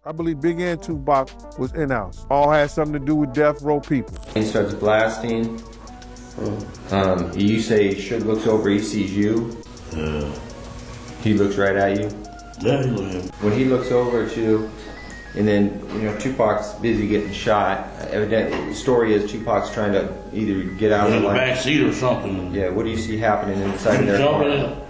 I believe Biggie and Tupac was in-house. All had something to do with death row people. He starts blasting. You say Suge looks over, he sees you. Yeah. He looks right at you. Yeah, he looked at me. When he looks over at you, and then, Tupac's busy getting shot. Evidently, the story is Tupac's trying to either get out in of the back seat or something. Yeah, what do you see happening inside of their car?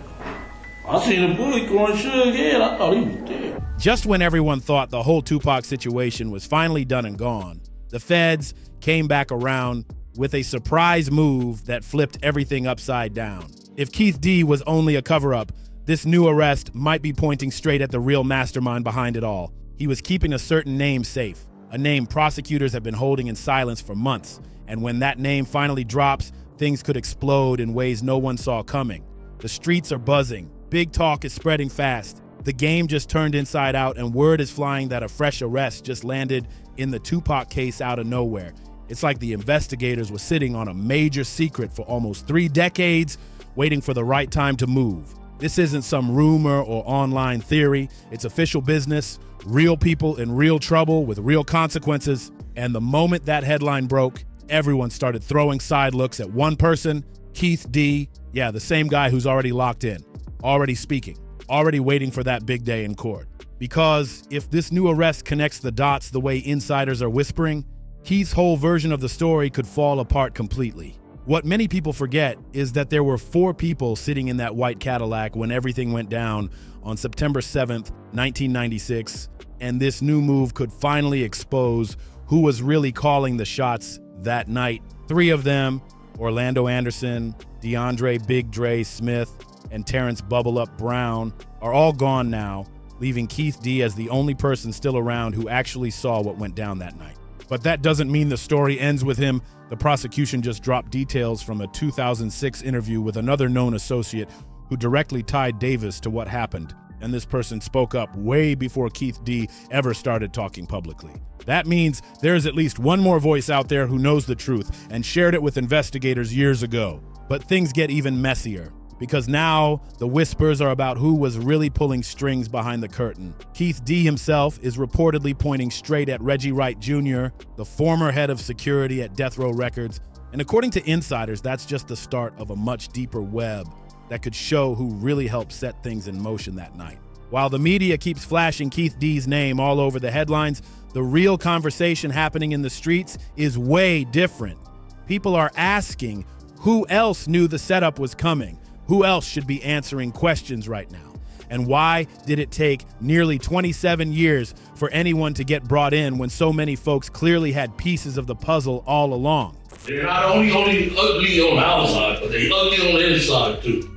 I seen a bullet going Suge's head. I thought he was dead. Just when everyone thought the whole Tupac situation was finally done and gone, the feds came back around with a surprise move that flipped everything upside down. If Keith D was only a cover-up, this new arrest might be pointing straight at the real mastermind behind it all. He was keeping a certain name safe, a name prosecutors have been holding in silence for months. And when that name finally drops, things could explode in ways no one saw coming. The streets are buzzing. Big talk is spreading fast. The game just turned inside out, and word is flying that a fresh arrest just landed in the Tupac case out of nowhere. It's like the investigators were sitting on a major secret for almost 3 decades, waiting for the right time to move. This isn't some rumor or online theory. It's official business, real people in real trouble with real consequences. And the moment that headline broke, everyone started throwing side looks at one person, Keith D. Yeah, the same guy who's already locked in, already speaking, already waiting for that big day in court. Because if this new arrest connects the dots the way insiders are whispering, Keith's whole version of the story could fall apart completely. What many people forget is that there were 4 people sitting in that white Cadillac when everything went down on September 7th, 1996, and this new move could finally expose who was really calling the shots that night. 3 of them, Orlando Anderson, DeAndre Big Dre Smith, and Terrence Bubble Up Brown, are all gone now, leaving Keith D as the only person still around who actually saw what went down that night. But that doesn't mean the story ends with him. The prosecution just dropped details from a 2006 interview with another known associate who directly tied Davis to what happened. And this person spoke up way before Keith D ever started talking publicly. That means there's at least one more voice out there who knows the truth and shared it with investigators years ago. But things get even messier, because now the whispers are about who was really pulling strings behind the curtain. Keith D himself is reportedly pointing straight at Reggie Wright Jr., the former head of security at Death Row Records. And according to insiders, that's just the start of a much deeper web that could show who really helped set things in motion that night. While the media keeps flashing Keith D's name all over the headlines, the real conversation happening in the streets is way different. People are asking who else knew the setup was coming? Who else should be answering questions right now? And why did it take nearly 27 years for anyone to get brought in when so many folks clearly had pieces of the puzzle all along? They're not only ugly on the outside, but they're ugly on the inside too.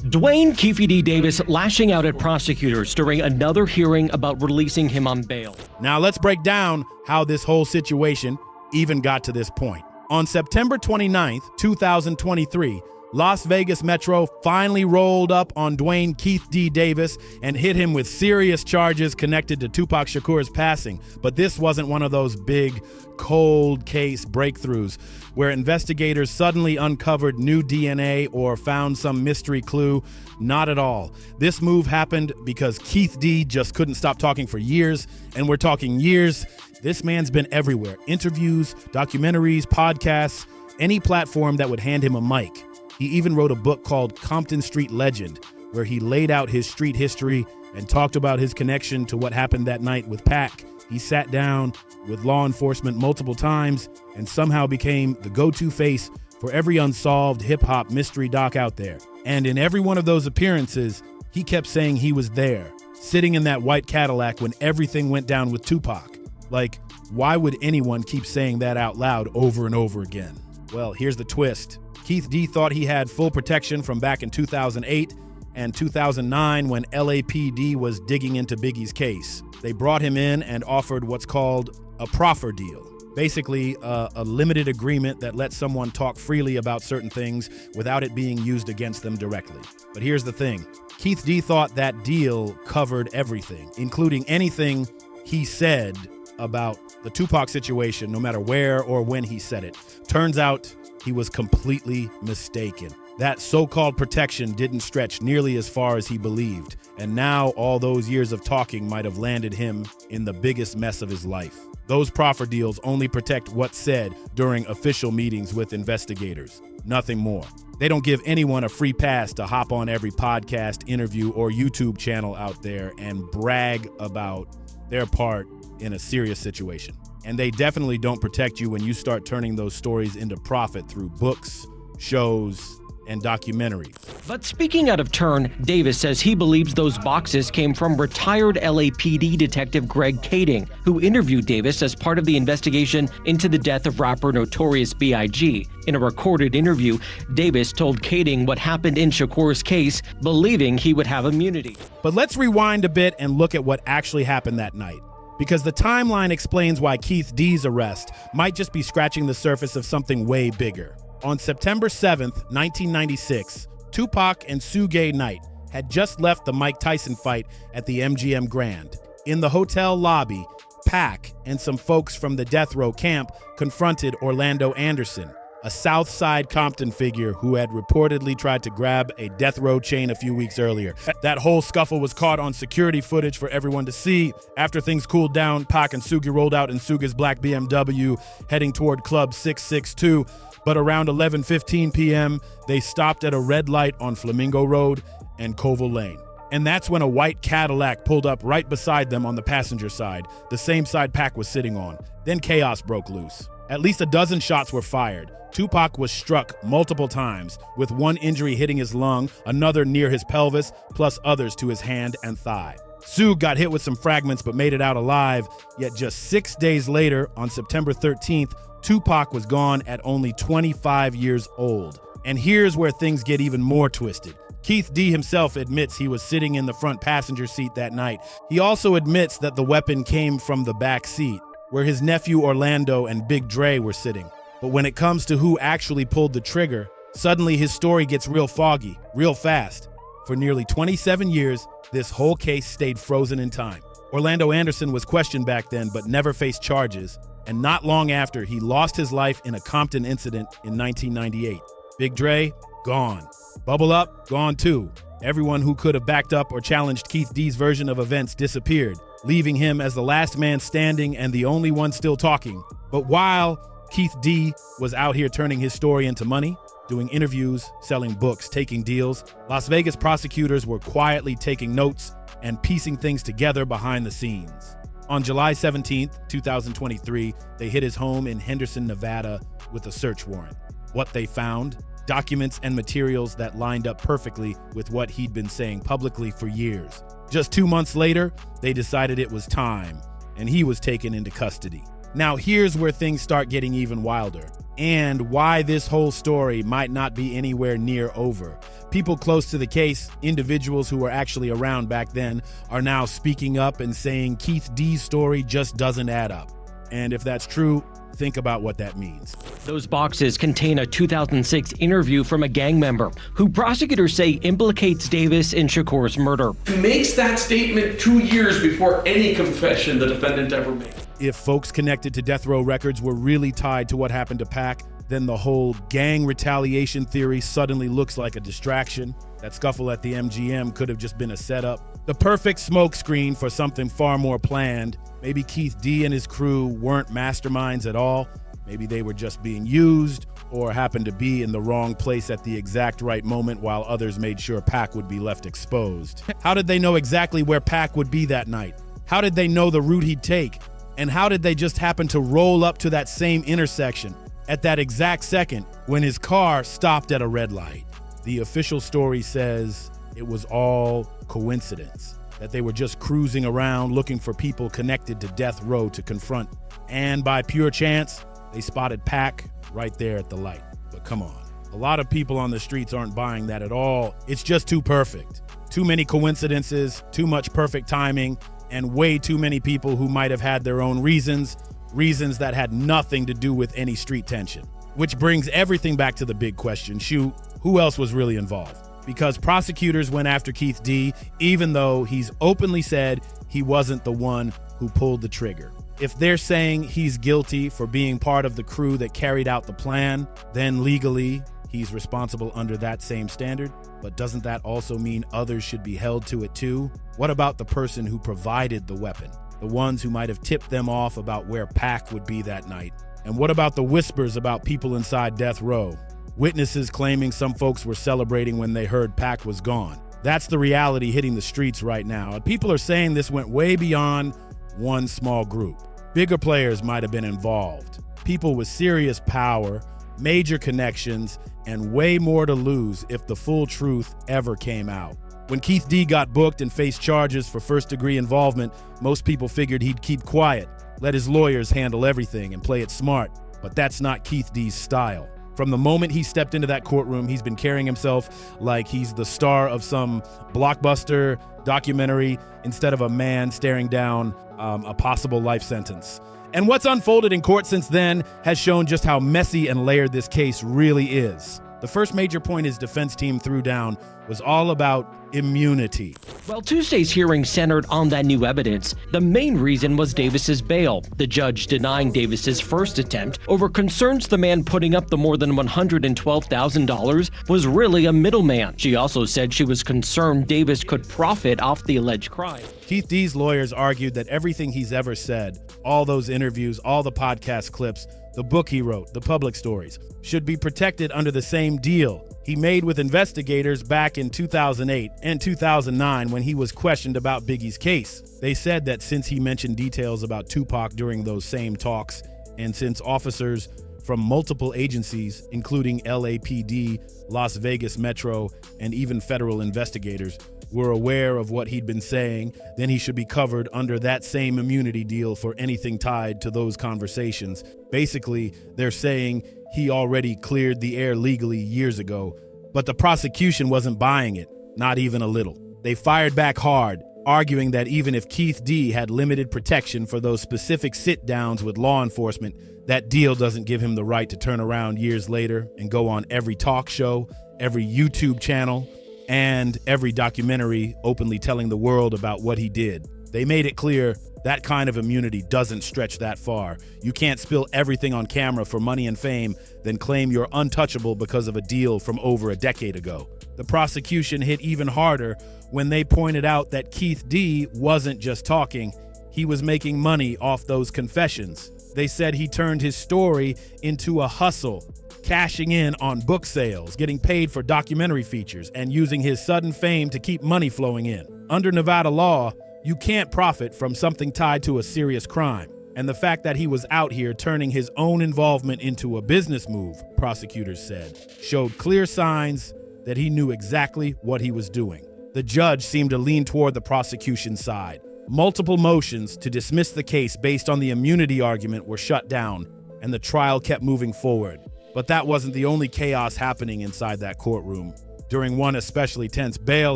Dwayne Keefe D. Davis lashing out at prosecutors during another hearing about releasing him on bail. Now let's break down how this whole situation even got to this point. On September 29th, 2023, Las Vegas Metro finally rolled up on Dwayne Keith D. Davis and hit him with serious charges connected to Tupac Shakur's passing. But this wasn't one of those big, cold case breakthroughs where investigators suddenly uncovered new DNA or found some mystery clue. Not at all. This move happened because Keith D. just couldn't stop talking for years, and we're talking years. This man's been everywhere. Interviews, documentaries, podcasts, any platform that would hand him a mic. He even wrote a book called Compton Street Legend, where he laid out his street history and talked about his connection to what happened that night with Pac. He sat down with law enforcement multiple times and somehow became the go-to face for every unsolved hip-hop mystery doc out there. And in every one of those appearances, he kept saying he was there, sitting in that white Cadillac when everything went down with Tupac. Like, why would anyone keep saying that out loud over and over again? Well, here's the twist. Keith D thought he had full protection from back in 2008 and 2009 when LAPD was digging into Biggie's case. They brought him in and offered what's called a proffer deal. Basically, a limited agreement that lets someone talk freely about certain things without it being used against them directly. But here's the thing. Keith D thought that deal covered everything, including anything he said about the Tupac situation, no matter where or when he said it. Turns out he was completely mistaken. That so-called protection didn't stretch nearly as far as he believed, and now all those years of talking might have landed him in the biggest mess of his life. Those proffer deals only protect what's said during official meetings with investigators, nothing more. They don't give anyone a free pass to hop on every podcast, interview, or YouTube channel out there and brag about their part in a serious situation. And they definitely don't protect you when you start turning those stories into profit through books, shows, and documentaries. But speaking out of turn, Davis says he believes those boxes came from retired LAPD detective Greg Kading, who interviewed Davis as part of the investigation into the death of rapper Notorious B.I.G. In a recorded interview, Davis told Kading what happened in Shakur's case, believing he would have immunity. But let's rewind a bit and look at what actually happened that night, because the timeline explains why Keith D's arrest might just be scratching the surface of something way bigger. On September 7th, 1996, Tupac and Suge Knight had just left the Mike Tyson fight at the MGM Grand. In the hotel lobby, Pac and some folks from the death row camp confronted Orlando Anderson, a South Side Compton figure who had reportedly tried to grab a death row chain a few weeks earlier. That whole scuffle was caught on security footage for everyone to see. After things cooled down, Pac and Suge rolled out in Suge's black BMW, heading toward Club 662. But around 11:15 p.m., they stopped at a red light on Flamingo Road and Koval Lane. And that's when a white Cadillac pulled up right beside them on the passenger side, the same side Pac was sitting on. Then chaos broke loose. At least a dozen shots were fired. Tupac was struck multiple times, with one injury hitting his lung, another near his pelvis, plus others to his hand and thigh. Suge got hit with some fragments but made it out alive, yet just 6 days later, on September 13th, Tupac was gone at only 25 years old. And here's where things get even more twisted. Keith D himself admits he was sitting in the front passenger seat that night. He also admits that the weapon came from the back seat, where his nephew Orlando and Big Dre were sitting. But when it comes to who actually pulled the trigger, suddenly his story gets real foggy, real fast. For nearly 27 years, this whole case stayed frozen in time. Orlando Anderson was questioned back then, but never faced charges. And not long after, he lost his life in a Compton incident in 1998. Big Dre, gone. Bubble Up, gone too. Everyone who could have backed up or challenged Keith D's version of events disappeared, leaving him as the last man standing and the only one still talking. But while Keith D was out here turning his story into money, doing interviews, selling books, taking deals, Las Vegas prosecutors were quietly taking notes and piecing things together behind the scenes. On July 17th, 2023, they hit his home in Henderson, Nevada with a search warrant. What they found? Documents and materials that lined up perfectly with what he'd been saying publicly for years. Just 2 months later, they decided it was time, and he was taken into custody. Now here's where things start getting even wilder, and why this whole story might not be anywhere near over. People close to the case, individuals who were actually around back then, are now speaking up and saying Keith D's story just doesn't add up. And if that's true, think about what that means. Those boxes contain a 2006 interview from a gang member who prosecutors say implicates Davis in Shakur's murder. Makes that statement 2 years before any confession the defendant ever made. If folks connected to Death Row Records were really tied to what happened to Pac, then the whole gang retaliation theory suddenly looks like a distraction. That scuffle at the MGM could have just been a setup. The perfect smokescreen for something far more planned. Maybe Keith D and his crew weren't masterminds at all. Maybe they were just being used or happened to be in the wrong place at the exact right moment while others made sure Pac would be left exposed. How did they know exactly where Pac would be that night? How did they know the route he'd take? And how did they just happen to roll up to that same intersection at that exact second when his car stopped at a red light? The official story says it was all coincidence, that they were just cruising around looking for people connected to Death Row to confront. And by pure chance, they spotted Pac right there at the light. But come on, a lot of people on the streets aren't buying that at all. It's just too perfect. Too many coincidences, too much perfect timing, and way too many people who might have had their own reasons that had nothing to do with any street tension. Which brings everything back to the big question, shoot, who else was really involved? Because prosecutors went after Keith D, even though he's openly said he wasn't the one who pulled the trigger. If they're saying he's guilty for being part of the crew that carried out the plan, then legally, he's responsible under that same standard, but doesn't that also mean others should be held to it too? What about the person who provided the weapon? The ones who might have tipped them off about where Pac would be that night? And what about the whispers about people inside death row? Witnesses claiming some folks were celebrating when they heard Pac was gone. That's the reality hitting the streets right now. And people are saying this went way beyond one small group. Bigger players might have been involved. People with serious power, major connections, and way more to lose if the full truth ever came out. When Keith D got booked and faced charges for first-degree involvement, most people figured he'd keep quiet, let his lawyers handle everything and play it smart. But that's not Keith D's style. From the moment he stepped into that courtroom, he's been carrying himself like he's the star of some blockbuster documentary instead of a man staring down a possible life sentence. And what's unfolded in court since then has shown just how messy and layered this case really is. The first major point his defense team threw down was all about immunity. Well, Tuesday's hearing centered on that new evidence. The main reason was Davis's bail, the judge denying Davis's first attempt over concerns the man putting up the more than $112,000 was really a middleman. She also said she was concerned Davis could profit off the alleged crime. Keith D's lawyers argued that everything he's ever said, all those interviews, all the podcast clips, the book he wrote, the public stories, should be protected under the same deal he made with investigators back in 2008 and 2009 when he was questioned about Biggie's case. They said that since he mentioned details about Tupac during those same talks, and since officers from multiple agencies, including LAPD, Las Vegas Metro, and even federal investigators, were aware of what he'd been saying, then he should be covered under that same immunity deal for anything tied to those conversations. Basically, they're saying he already cleared the air legally years ago, but the prosecution wasn't buying it, not even a little. They fired back hard, arguing that even if Keith D had limited protection for those specific sit-downs with law enforcement, that deal doesn't give him the right to turn around years later and go on every talk show, every YouTube channel, and every documentary openly telling the world about what he did. They made it clear that kind of immunity doesn't stretch that far. You can't spill everything on camera for money and fame, then claim you're untouchable because of a deal from over a decade ago. The prosecution hit even harder when they pointed out that Keith D wasn't just talking, he was making money off those confessions. They said he turned his story into a hustle, cashing in on book sales, getting paid for documentary features, and using his sudden fame to keep money flowing in. Under Nevada law, you can't profit from something tied to a serious crime. And the fact that he was out here turning his own involvement into a business move, prosecutors said, showed clear signs that he knew exactly what he was doing. The judge seemed to lean toward the prosecution's side. Multiple motions to dismiss the case based on the immunity argument were shut down, and the trial kept moving forward. But that wasn't the only chaos happening inside that courtroom. During one especially tense bail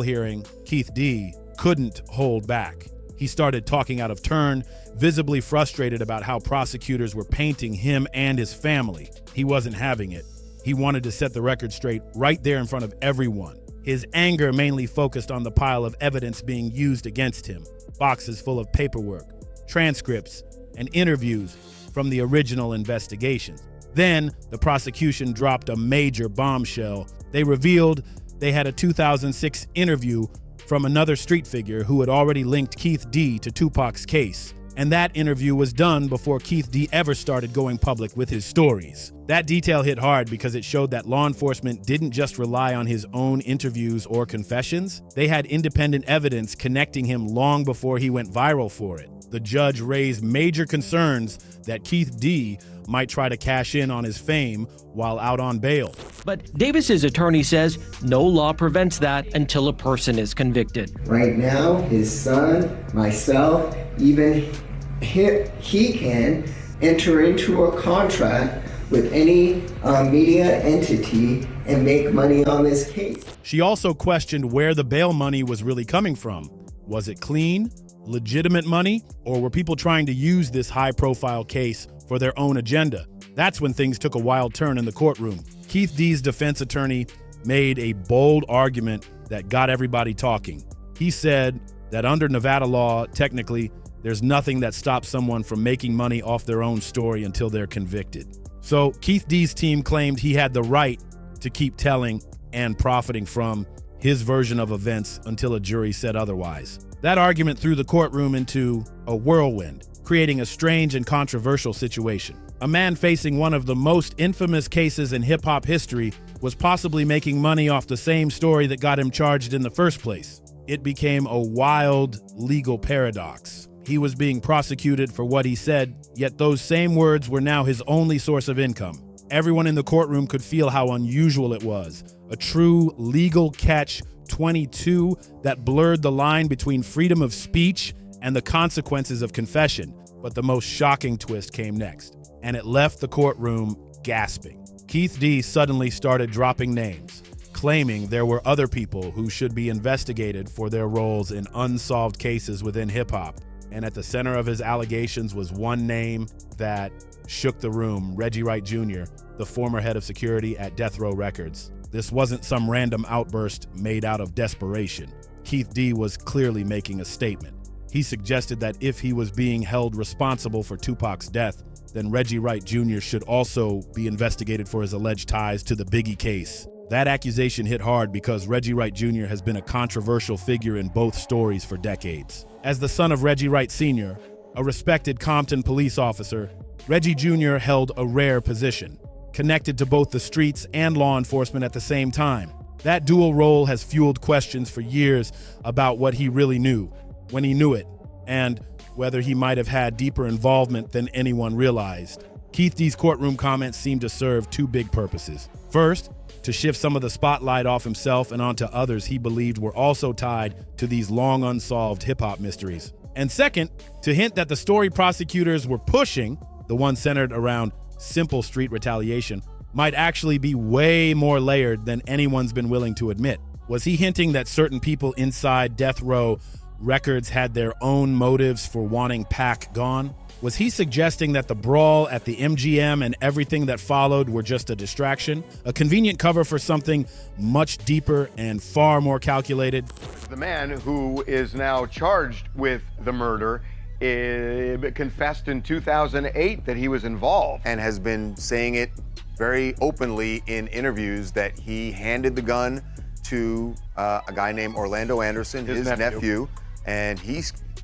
hearing, Keith D couldn't hold back. He started talking out of turn, visibly frustrated about how prosecutors were painting him and his family. He wasn't having it. He wanted to set the record straight right there in front of everyone. His anger mainly focused on the pile of evidence being used against him, boxes full of paperwork, transcripts, and interviews from the original investigations. Then, the prosecution dropped a major bombshell. They revealed they had a 2006 interview from another street figure who had already linked Keith D to Tupac's case. And that interview was done before Keith D ever started going public with his stories. That detail hit hard because it showed that law enforcement didn't just rely on his own interviews or confessions. They had independent evidence connecting him long before he went viral for it. The judge raised major concerns that Keith D might try to cash in on his fame while out on bail. But Davis's attorney says no law prevents that until a person is convicted. Right now, his son, myself, even he can enter into a contract with any media entity and make money on this case. She also questioned where the bail money was really coming from. Was it clean, legitimate money, or were people trying to use this high-profile case for their own agenda? That's when things took a wild turn in the courtroom. Keith D's defense attorney made a bold argument that got everybody talking. He said that under Nevada law, technically, there's nothing that stops someone from making money off their own story until they're convicted. So Keith D's team claimed he had the right to keep telling and profiting from his version of events until a jury said otherwise. That argument threw the courtroom into a whirlwind, creating a strange and controversial situation. A man facing one of the most infamous cases in hip-hop history was possibly making money off the same story that got him charged in the first place. It became a wild legal paradox. He was being prosecuted for what he said, yet those same words were now his only source of income. Everyone in the courtroom could feel how unusual it was. A true legal catch-22 that blurred the line between freedom of speech and the consequences of confession. But the most shocking twist came next, and it left the courtroom gasping. Keith D suddenly started dropping names, claiming there were other people who should be investigated for their roles in unsolved cases within hip-hop. And at the center of his allegations was one name that shook the room: Reggie Wright Jr., the former head of security at Death Row Records. This wasn't some random outburst made out of desperation. Keith D was clearly making a statement. He suggested that if he was being held responsible for Tupac's death, then Reggie Wright Jr. should also be investigated for his alleged ties to the Biggie case. That accusation hit hard because Reggie Wright Jr. has been a controversial figure in both stories for decades. As the son of Reggie Wright Sr., a respected Compton police officer, Reggie Jr. held a rare position, connected to both the streets and law enforcement at the same time. That dual role has fueled questions for years about what he really knew, when he knew it, and whether he might have had deeper involvement than anyone realized. Keith D's courtroom comments seemed to serve two big purposes. First, to shift some of the spotlight off himself and onto others he believed were also tied to these long unsolved hip-hop mysteries. And second, to hint that the story prosecutors were pushing, the one centered around simple street retaliation, might actually be way more layered than anyone's been willing to admit. Was he hinting that certain people inside Death Row Records had their own motives for wanting Pac gone? Was he suggesting that the brawl at the MGM and everything that followed were just a distraction, a convenient cover for something much deeper and far more calculated? The man who is now charged with the murder confessed in 2008 that he was involved and has been saying it very openly in interviews that he handed the gun to a guy named Orlando Anderson, his nephew. And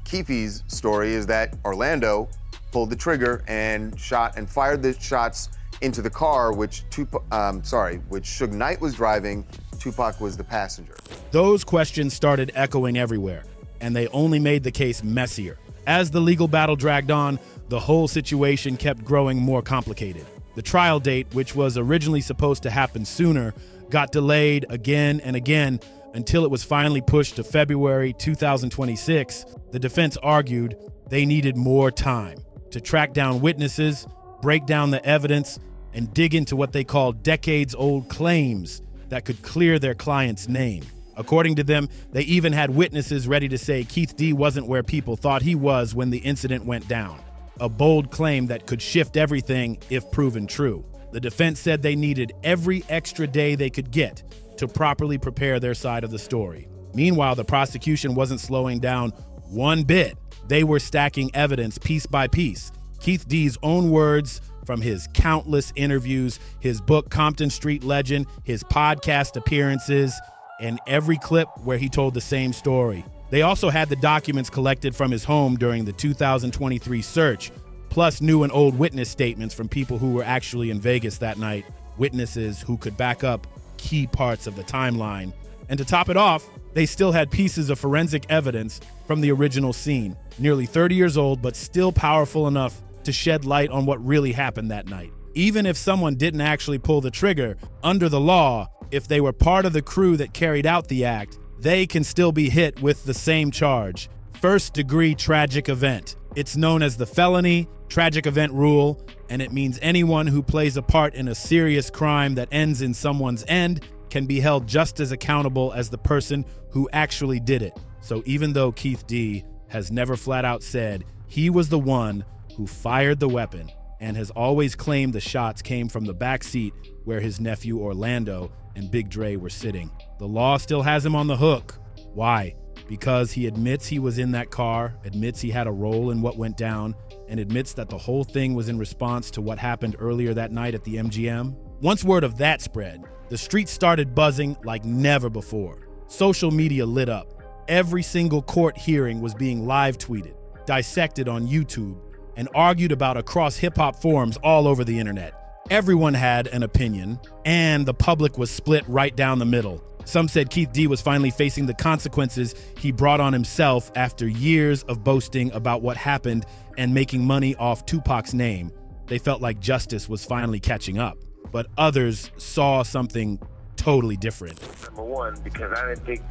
Keefe's story is that Orlando pulled the trigger and fired the shots into the car, which Suge Knight was driving. Tupac was the passenger. Those questions started echoing everywhere, and they only made the case messier. As the legal battle dragged on, the whole situation kept growing more complicated. The trial date, which was originally supposed to happen sooner, got delayed again and again until it was finally pushed to February 2026. The defense argued they needed more time to track down witnesses, break down the evidence, and dig into what they called decades-old claims that could clear their client's name. According to them, they even had witnesses ready to say Keith D wasn't where people thought he was when the incident went down. A bold claim that could shift everything if proven true. The defense said they needed every extra day they could get to properly prepare their side of the story. Meanwhile, the prosecution wasn't slowing down one bit. They were stacking evidence piece by piece. Keith D's own words from his countless interviews, his book Compton Street Legend, his podcast appearances, and every clip where he told the same story. They also had the documents collected from his home during the 2023 search, plus new and old witness statements from people who were actually in Vegas that night, witnesses who could back up key parts of the timeline. And to top it off, they still had pieces of forensic evidence from the original scene, nearly 30 years old, but still powerful enough to shed light on what really happened that night. Even if someone didn't actually pull the trigger, under the law, if they were part of the crew that carried out the act, they can still be hit with the same charge: first-degree tragic event. It's known as the felony tragic event rule, and it means anyone who plays a part in a serious crime that ends in someone's end can be held just as accountable as the person who actually did it. So even though Keith D has never flat out said he was the one who fired the weapon and has always claimed the shots came from the back seat where his nephew Orlando and Big Dre were sitting, the law still has him on the hook. Why? Because he admits he was in that car, admits he had a role in what went down, and admits that the whole thing was in response to what happened earlier that night at the MGM. Once word of that spread, the streets started buzzing like never before. Social media lit up. Every single court hearing was being live tweeted, dissected on YouTube, and argued about across hip-hop forums all over the internet. Everyone had an opinion, and the public was split right down the middle. Some said Keith D was finally facing the consequences he brought on himself after years of boasting about what happened and making money off Tupac's name. They felt like justice was finally catching up. But others saw something totally different. Number one, because I didn't think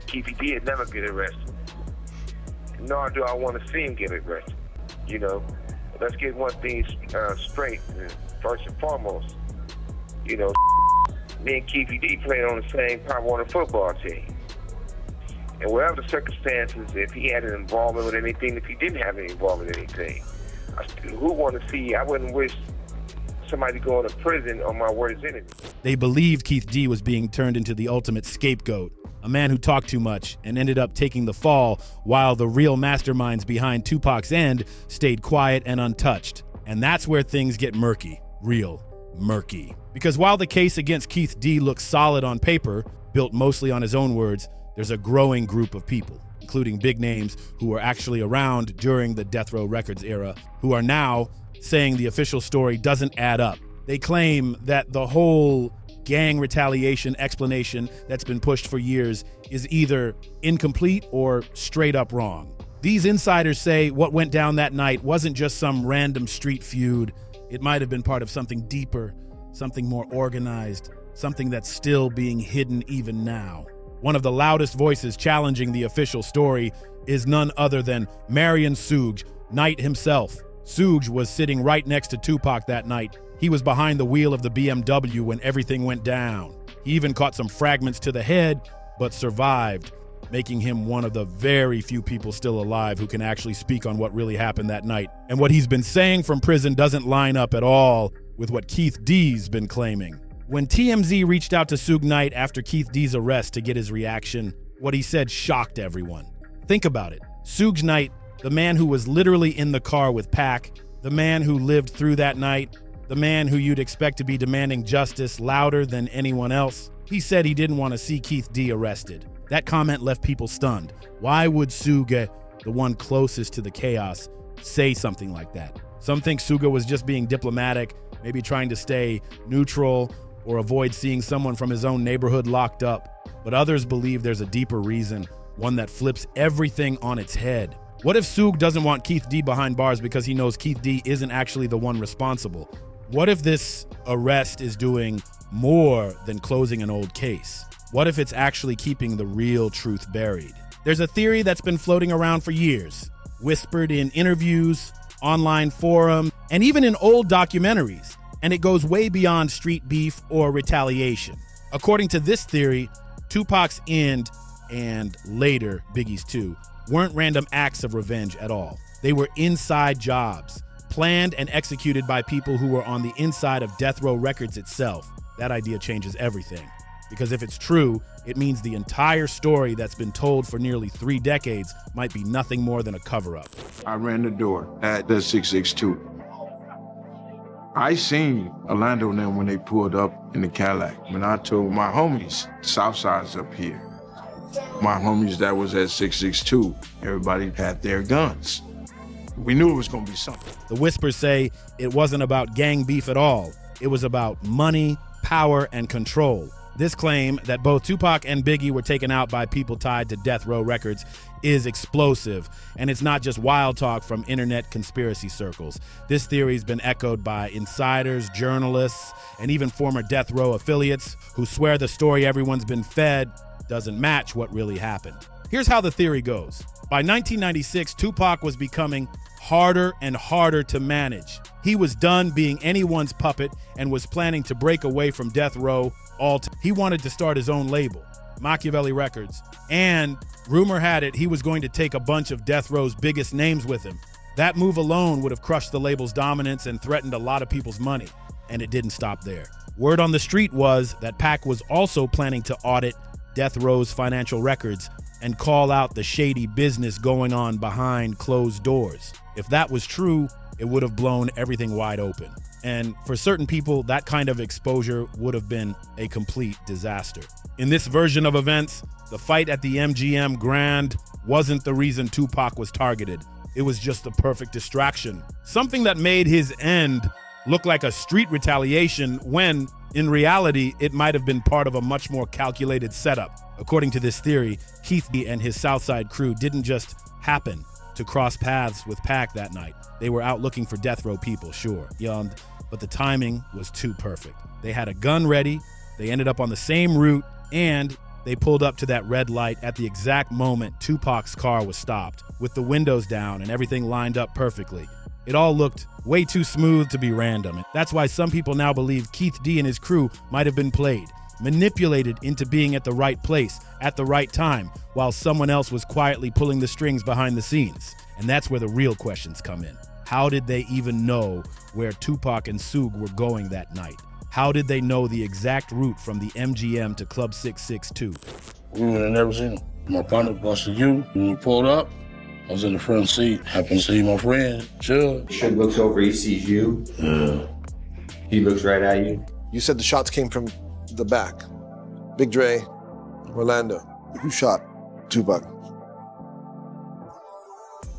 Keith D would never get arrested. Nor do I want to see him get arrested. You know, let's get one thing straight, first and foremost. You know, me and Keith D played on the same Pop Warner football team. And whatever the circumstances, if he had an involvement with anything, if he didn't have any involvement with anything, who want to see? I wouldn't wish somebody going to prison on my worst enemy. They believed Keith D was being turned into the ultimate scapegoat, a man who talked too much and ended up taking the fall, while the real masterminds behind Tupac's end stayed quiet and untouched. And that's where things get murky, real murky. Because while the case against Keith D looks solid on paper, built mostly on his own words, there's a growing group of people, including big names who were actually around during the Death Row Records era, who are now saying the official story doesn't add up. They claim that the whole gang retaliation explanation that's been pushed for years is either incomplete or straight up wrong. These insiders say what went down that night wasn't just some random street feud. It might have been part of something deeper, something more organized, something that's still being hidden even now. One of the loudest voices challenging the official story is none other than Marion Suge, Knight himself. Suge was sitting right next to Tupac that night. He was behind the wheel of the BMW when everything went down. He even caught some fragments to the head, but survived, making him one of the very few people still alive who can actually speak on what really happened that night. And what he's been saying from prison doesn't line up at all with what Keith D's been claiming. When TMZ reached out to Suge Knight after Keith D's arrest to get his reaction, what he said shocked everyone. Think about it. Suge Knight, the man who was literally in the car with Pac, the man who lived through that night, the man who you'd expect to be demanding justice louder than anyone else, he said he didn't want to see Keith D arrested. That comment left people stunned. Why would Suge, the one closest to the chaos, say something like that? Some think Suge was just being diplomatic, maybe trying to stay neutral or avoid seeing someone from his own neighborhood locked up. But others believe there's a deeper reason, one that flips everything on its head. What if Suge doesn't want Keith D behind bars because he knows Keith D isn't actually the one responsible? What if this arrest is doing more than closing an old case? What if it's actually keeping the real truth buried? There's a theory that's been floating around for years, whispered in interviews, online forums, and even in old documentaries, and it goes way beyond street beef or retaliation. According to this theory, Tupac's end, and later Biggie's too, weren't random acts of revenge at all. They were inside jobs, planned and executed by people who were on the inside of Death Row Records itself. That idea changes everything. Because if it's true, it means the entire story that's been told for nearly 3 decades might be nothing more than a cover-up. I ran the door at the 662. I seen Orlando and them when they pulled up in the Cadillac. When I told my homies, Southside's up here. My homies that was at 662, everybody had their guns. We knew it was gonna be something. The whispers say it wasn't about gang beef at all. It was about money, power, and control. This claim that both Tupac and Biggie were taken out by people tied to Death Row Records is explosive, and it's not just wild talk from internet conspiracy circles. This theory's been echoed by insiders, journalists, and even former Death Row affiliates who swear the story everyone's been fed doesn't match what really happened. Here's how the theory goes. By 1996, Tupac was becoming harder and harder to manage. He was done being anyone's puppet and was planning to break away from Death Row he wanted to start his own label, Machiavelli Records, and rumor had it he was going to take a bunch of Death Row's biggest names with him. That move alone would have crushed the label's dominance and threatened a lot of people's money, and it didn't stop there. Word on the street was that Pac was also planning to audit Death Row's financial records and call out the shady business going on behind closed doors. If that was true, it would have blown everything wide open. And for certain people, that kind of exposure would have been a complete disaster. In this version of events, the fight at the MGM Grand wasn't the reason Tupac was targeted. It was just the perfect distraction. Something that made his end look like a street retaliation when, in reality, it might have been part of a much more calculated setup. According to this theory, Keith D and his Southside crew didn't just happen to cross paths with Pac that night. They were out looking for death row people, sure, but the timing was too perfect. They had a gun ready, they ended up on the same route, and they pulled up to that red light at the exact moment Tupac's car was stopped, with the windows down and everything lined up perfectly. It all looked way too smooth to be random. That's why some people now believe Keith D and his crew might have been played, manipulated into being at the right place at the right time, while someone else was quietly pulling the strings behind the scenes. And that's where the real questions come in. How did they even know where Tupac and Soog were going that night? How did they know the exact route from the MGM to Club 662? We would have never seen him. My partner busted you. When we pulled up, I was in the front seat. Happened to see my friend, Shug. Shug looks over, he sees you. Yeah. He looks right at you. You said the shots came from the back. Big Dre, Orlando. Who shot Tupac?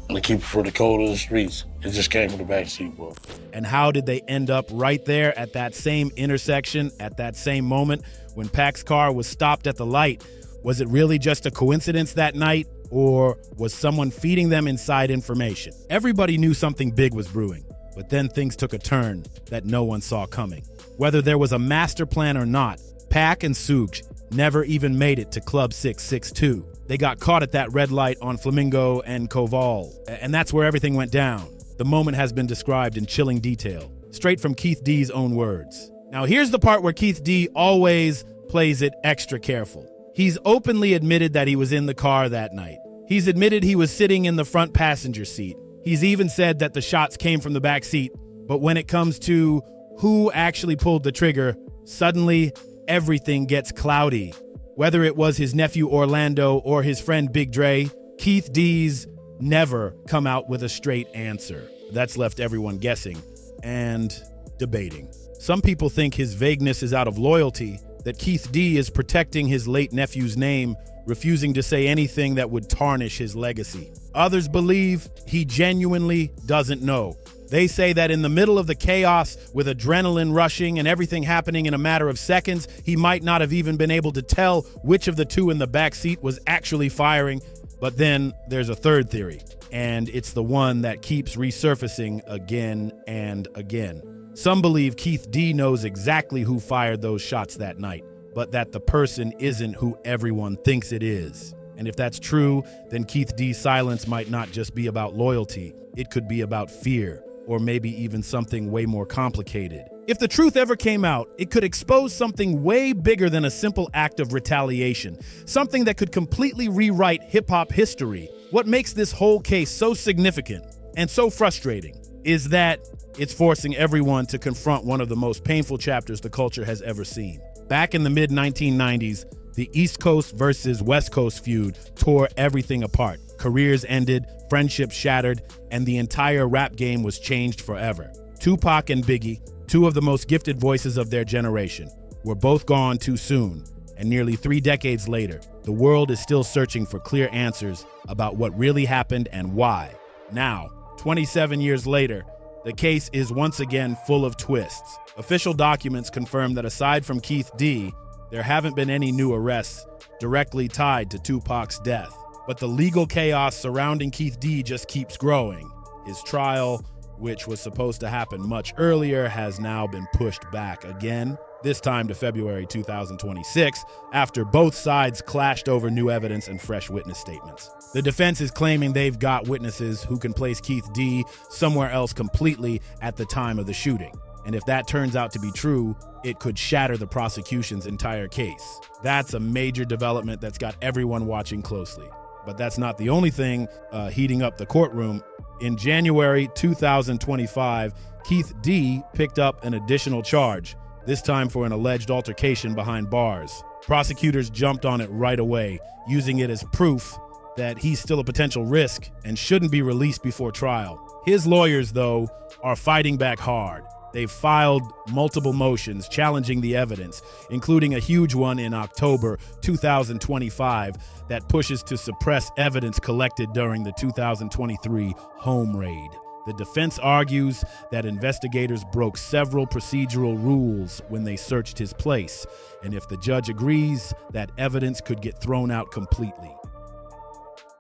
To keep it for the cold of the streets. It just came from the back seat, bro. And how did they end up right there at that same intersection at that same moment when Pac's car was stopped at the light? Was it really just a coincidence that night, or was someone feeding them inside information? Everybody knew something big was brewing, but then things took a turn that no one saw coming. Whether there was a master plan or not, Pac and Soog never even made it to Club 662. They got caught at that red light on Flamingo and Koval, and that's where everything went down. The moment has been described in chilling detail, straight from Keith D's own words. Now here's the part where Keith D always plays it extra careful. He's openly admitted that he was in the car that night. He's admitted he was sitting in the front passenger seat. He's even said that the shots came from the back seat, but when it comes to who actually pulled the trigger, suddenly everything gets cloudy. Whether it was his nephew Orlando or his friend Big Dre, Keith D's never come out with a straight answer. That's left everyone guessing and debating. Some people think his vagueness is out of loyalty, that Keith D is protecting his late nephew's name, refusing to say anything that would tarnish his legacy. Others believe he genuinely doesn't know. They say that in the middle of the chaos, with adrenaline rushing and everything happening in a matter of seconds, he might not have even been able to tell which of the two in the back seat was actually firing. But then there's a third theory, and it's the one that keeps resurfacing again and again. Some believe Keith D knows exactly who fired those shots that night, but that the person isn't who everyone thinks it is. And if that's true, then Keith D's silence might not just be about loyalty. It could be about fear, or maybe even something way more complicated. If the truth ever came out, it could expose something way bigger than a simple act of retaliation, something that could completely rewrite hip-hop history. What makes this whole case so significant and so frustrating is that it's forcing everyone to confront one of the most painful chapters the culture has ever seen. Back in the mid-1990s, the East Coast versus West Coast feud tore everything apart. Careers ended, friendships shattered, and the entire rap game was changed forever. Tupac and Biggie, two of the most gifted voices of their generation, were both gone too soon, and nearly 3 decades later, the world is still searching for clear answers about what really happened and why. Now, 27 years later, the case is once again full of twists. Official documents confirm that aside from Keith D, there haven't been any new arrests directly tied to Tupac's death. But the legal chaos surrounding Keith D just keeps growing. His trial, which was supposed to happen much earlier, has now been pushed back again, this time to February 2026, after both sides clashed over new evidence and fresh witness statements. The defense is claiming they've got witnesses who can place Keith D somewhere else completely at the time of the shooting. And if that turns out to be true, it could shatter the prosecution's entire case. That's a major development that's got everyone watching closely. But that's not the only thing heating up the courtroom. In January 2025, Keith D picked up an additional charge, this time for an alleged altercation behind bars. Prosecutors jumped on it right away, using it as proof that he's still a potential risk and shouldn't be released before trial. His lawyers, though, are fighting back hard. They've filed multiple motions challenging the evidence, including a huge one in October 2025 that pushes to suppress evidence collected during the 2023 home raid. The defense argues that investigators broke several procedural rules when they searched his place, and if the judge agrees, that evidence could get thrown out completely.